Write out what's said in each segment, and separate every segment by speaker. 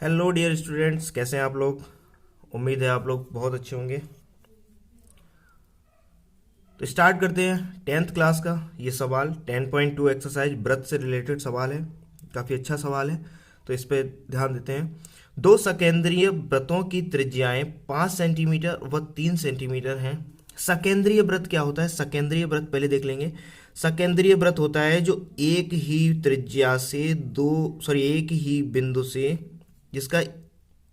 Speaker 1: Hello dear students, कैसे हैं आप लोग। उम्मीद है आप लोग बहुत अच्छे होंगे। तो स्टार्ट करते हैं 10th क्लास का ये सवाल 10.2 एक्सरसाइज व्रत से रिलेटेड सवाल है। काफ़ी अच्छा सवाल है, तो इस पे ध्यान देते हैं। दो सकेंद्रीय व्रतों की त्रिज्याएं 5 सेंटीमीटर व 3 सेंटीमीटर हैं। सकेंद्रीय व्रत क्या होता है? सकेंद्रीय व्रत पहले देख लेंगे। सकेंद्रीय व्रत होता है जो एक ही त्रिज्या से एक ही बिंदु से, जिसका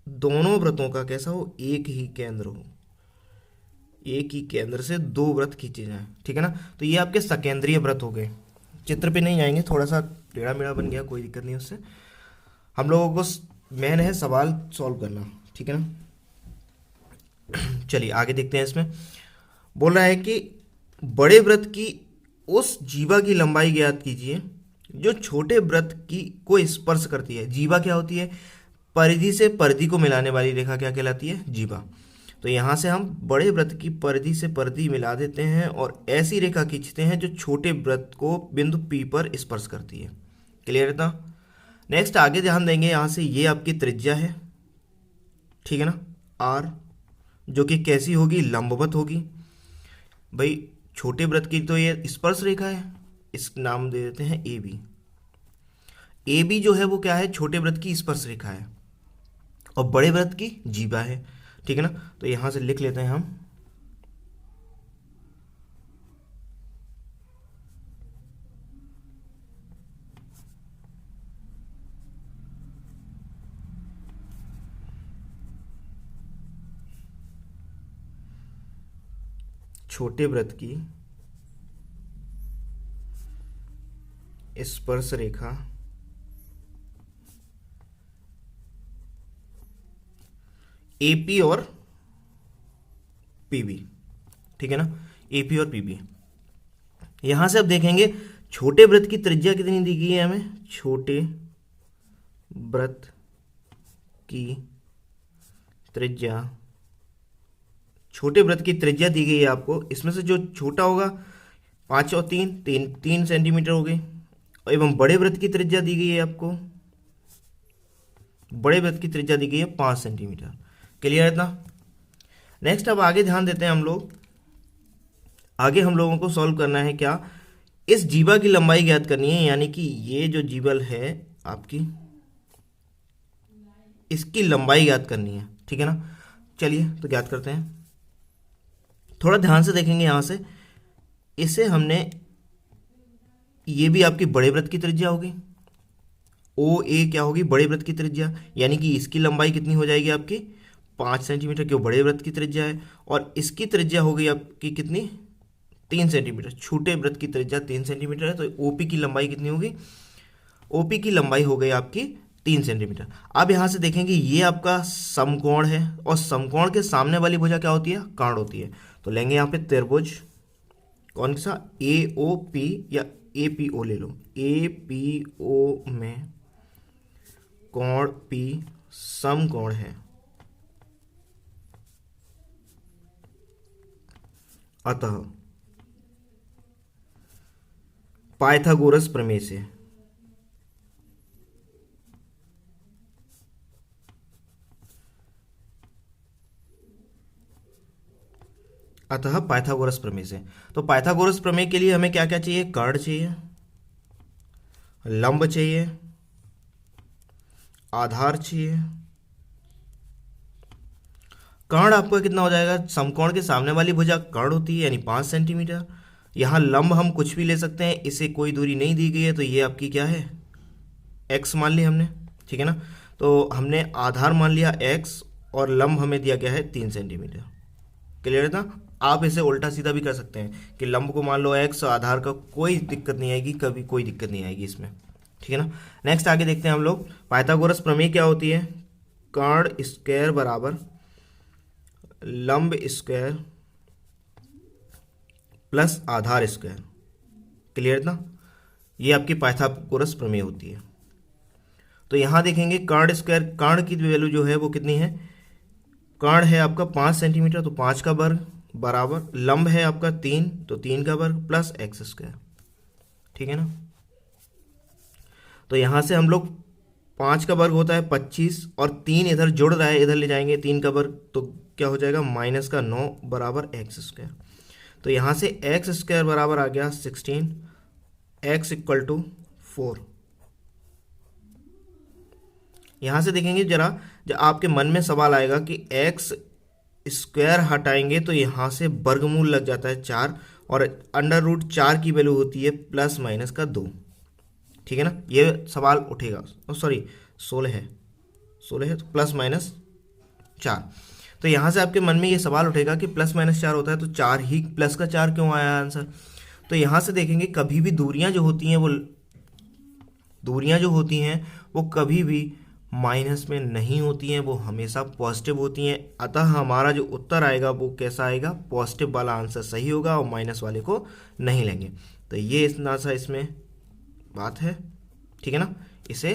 Speaker 1: दोनों व्रतों का कैसा हो, एक ही केंद्र हो, एक ही केंद्र से दो व्रत खींचे जाएं। ठीक है ना। तो ये आपके सकेंद्रीय व्रत हो गए। चित्र पे नहीं जाएंगे, थोड़ा सा टेढ़ा मेढ़ा बन गया, कोई दिक्कत नहीं उससे। हम लोगों को मेन है सवाल सॉल्व करना। ठीक है ना। चलिए आगे देखते हैं। इसमें बोल रहा है कि बड़े व्रत की उस जीवा की लंबाई ज्ञात कीजिए जो छोटे व्रत की को स्पर्श करती है। जीवा क्या होती है? परिधि से परिधि को मिलाने वाली रेखा क्या कहलाती है? जीवा। तो यहाँ से हम बड़े व्रत की परिधि से परिधि मिला देते हैं और ऐसी रेखा खींचते हैं जो छोटे व्रत को बिंदु पी पर स्पर्श करती है। क्लियर है ना। नेक्स्ट आगे ध्यान देंगे, यहाँ से ये आपकी त्रिज्या है, ठीक है ना, आर, जो कि कैसी होगी? लंबवत होगी। भाई छोटे व्रत की तो ये स्पर्श रेखा है, इस नाम दे देते हैं ए बी। ए बी जो है वो क्या है? छोटे व्रत की स्पर्श रेखा है और बड़े व्रत की जीवा है। ठीक है ना। तो यहां से लिख लेते हैं हम छोटे व्रत की स्पर्श रेखा एपी और पीबी। ठीक है ना। एपी और पीबी। यहां से अब देखेंगे छोटे व्रत की त्रिज्या कितनी दी गई है हमें। छोटे व्रत की त्रिज्या, छोटे व्रत की त्रिज्या दी गई है आपको। इसमें से जो छोटा होगा 5 और 3 सेंटीमीटर हो गई। एवं बड़े व्रत की त्रिज्या दी गई है आपको, बड़े व्रत की त्रिज्या दी गई है 5 सेंटीमीटर। क्लियर है ना। नेक्स्ट अब आगे ध्यान देते हैं हम लोग। आगे हम लोगों को सॉल्व करना है क्या? इस जीवा की लंबाई ज्ञात करनी है, यानी कि ये जो जीवल है आपकी, इसकी लंबाई ज्ञात करनी है। ठीक है ना। चलिए तो ज्ञात करते हैं। थोड़ा ध्यान से देखेंगे यहां से, इसे हमने, ये भी आपकी बड़े व्रत की त्रिज्या होगी। ओ ए क्या होगी? बड़े व्रत की त्रिज्या, यानी कि इसकी लंबाई कितनी हो जाएगी आपकी? 5 सेंटीमीटर, क्यों? बड़े व्रत की त्रिज्या है। और इसकी त्रिज्या हो गई आपकी कितनी? 3 सेंटीमीटर। छोटे व्रत की त्रिज्या 3 सेंटीमीटर है, तो ओपी की लंबाई कितनी होगी? ओपी की लंबाई हो गई आपकी 3 सेंटीमीटर। अब यहाँ से देखेंगे ये आपका समकोण है, और समकोण के सामने वाली भुजा क्या होती है? कर्ण होती है। तो लेंगे यहाँ पे त्रिभुज, कौन सा? ए ओ पी या ए पी ओ ले लो। ए पी ओ में कोण पी समकोण है, अतः पाइथागोरस प्रमेय से पाइथागोरस प्रमेय से। तो पाइथागोरस प्रमेय के लिए हमें क्या क्या चाहिए? कर्ण चाहिए, लंब चाहिए, आधार चाहिए। कर्ण आपका कितना हो जाएगा? समकोण के सामने वाली भुजा कर्ण होती है, यानी 5 सेंटीमीटर। यहाँ लंब हम कुछ भी ले सकते हैं, इसे कोई दूरी नहीं दी गई है, तो ये आपकी क्या है? एक्स मान लिया हमने। ठीक है ना। तो हमने आधार मान लिया एक्स, और लंब हमें दिया गया है 3 सेंटीमीटर। क्लियर है ना। आप इसे उल्टा सीधा भी कर सकते हैं कि लंब को मान लो एक्स, आधार का कोई दिक्कत नहीं आएगी, कभी कोई दिक्कत नहीं आएगी इसमें। ठीक है ना। नेक्स्ट आगे देखते हैं हम लोग। पाइथागोरस प्रमेय क्या होती है? कर्ण स्क्वायर बराबर लंब स्क्वायर प्लस आधार स्क्वायर। क्लियर ना। ये आपकी पाइथागोरस प्रमेय होती है। तो यहां देखेंगे कर्ण स्क्वायर, कर्ण की वैल्यू जो है वो कितनी है? कर्ण है आपका 5 सेंटीमीटर, तो 5 का वर्ग बराबर लंब है आपका 3, तो 3 का वर्ग प्लस एक्स स्क्वायर। ठीक है ना। तो यहां से हम लोग 5 का वर्ग होता है 25 और 3 इधर जुड़ रहा है, इधर ले जाएंगे 3 का वर्ग तो क्या हो जाएगा -9 बराबर एक्स स्क्वायर। तो यहाँ से एक्स स्क्वायर बराबर आ गया 16, एक्स इक्वल टू 4। यहाँ से देखेंगे जरा, जब आपके मन में सवाल आएगा कि एक्स स्क्वायर हटाएंगे तो यहाँ से वर्गमूल लग जाता है 4 और √4 की वैल्यू होती है ±2। ठीक है ना, ये सवाल उठेगा। सॉरी 16 है, 16 है तो ±4। तो यहाँ से आपके मन में ये सवाल उठेगा कि +-4 होता है तो 4 ही प्लस का 4 क्यों आया आंसर। तो यहाँ से देखेंगे कभी भी दूरियाँ जो होती हैं वो कभी भी माइनस में नहीं होती हैं, वो हमेशा पॉजिटिव होती हैं। अतः हमारा जो उत्तर आएगा वो कैसा आएगा, पॉजिटिव वाला आंसर सही होगा और माइनस वाले को नहीं लेंगे। तो ये इतना सा इसमें बात है, ठीक है ना, इसे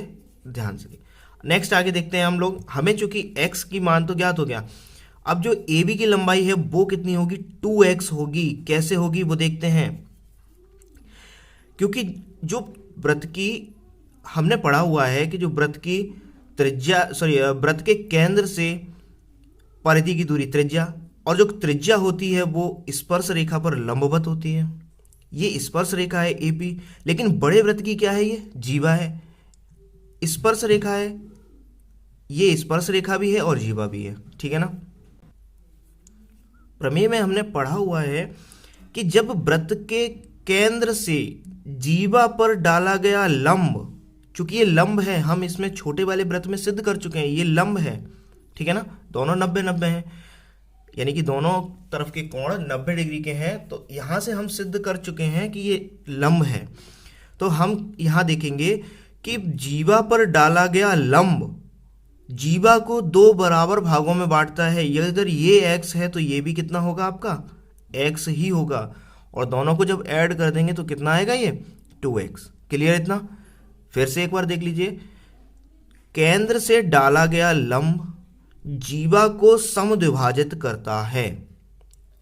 Speaker 1: ध्यान से। नेक्स्ट आगे देखते हैं हम लोग। हमें चूंकि x की मान तो ज्ञात हो गया, अब जो AB की लंबाई है वो कितनी होगी, 2x होगी। कैसे होगी वो देखते हैं। क्योंकि जो वृत्त की हमने पढ़ा हुआ है कि जो वृत्त की त्रिज्या वृत्त के केंद्र से परिधि की दूरी त्रिज्या, और जो त्रिज्या होती है वो स्पर्श रेखा पर लंबवत होती है। ये स्पर्श रेखा है AP, लेकिन बड़े वृत्त की क्या है, ये जीवा है, स्पर्श रेखा है। ये स्पर्श रेखा भी है और जीवा भी है, ठीक है ना। प्रमेय में हमने पढ़ा हुआ है कि जब वृत्त के केंद्र से जीवा पर डाला गया लंब, चूंकि ये लंब है, हम इसमें छोटे वाले वृत्त में सिद्ध कर चुके हैं ये लंब है, ठीक है ना, दोनों 90-90 हैं, यानी कि दोनों तरफ के कोण 90 डिग्री के हैं। तो यहाँ से हम सिद्ध कर चुके हैं कि ये लंब है। तो हम यहाँ देखेंगे कि जीवा पर डाला गया लंब जीवा को 2 बराबर भागों में बांटता है। ये अगर ये x है तो ये भी कितना होगा, आपका x ही होगा, और दोनों को जब ऐड कर देंगे तो कितना आएगा, ये 2x। क्लियर इतना। फिर से एक बार देख लीजिए, केंद्र से डाला गया लंब जीवा को समद्विभाजित करता है,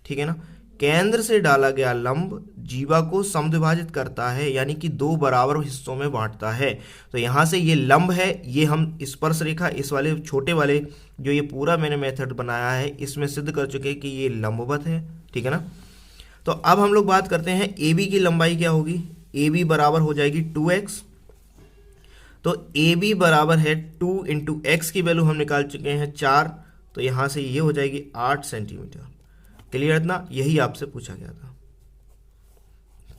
Speaker 1: ठीक है ना। केंद्र से डाला गया लंब जीवा को समद्विभाजित करता है, यानी कि 2 बराबर हिस्सों में बांटता है। तो यहाँ से ये लंब है, ये हम स्पर्श रेखा इस वाले छोटे वाले जो ये पूरा मैंने मेथड बनाया है इसमें सिद्ध कर चुके हैं कि ये लंबवत है, ठीक है ना। तो अब हम लोग बात करते हैं AB की लंबाई क्या होगी। AB बराबर हो जाएगी 2x। तो AB बराबर है 2 × x की वैल्यू हम निकाल चुके हैं 4, तो यहाँ से ये हो जाएगी 8 सेंटीमीटर। क्लियर इतना। यही आपसे पूछा गया था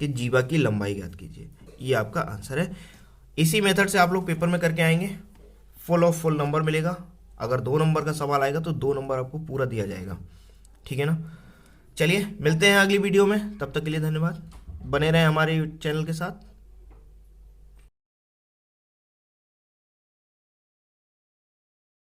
Speaker 1: कि जीवा की लंबाई ज्ञात कीजिए, ये आपका आंसर है। इसी मेथड से आप लोग पेपर में करके आएंगे, फुल ऑफ फुल नंबर मिलेगा। अगर 2 नंबर का सवाल आएगा तो 2 नंबर आपको पूरा दिया जाएगा, ठीक है ना। चलिए मिलते हैं अगली वीडियो में, तब तक के लिए धन्यवाद। बने रहें हमारे चैनल के साथ।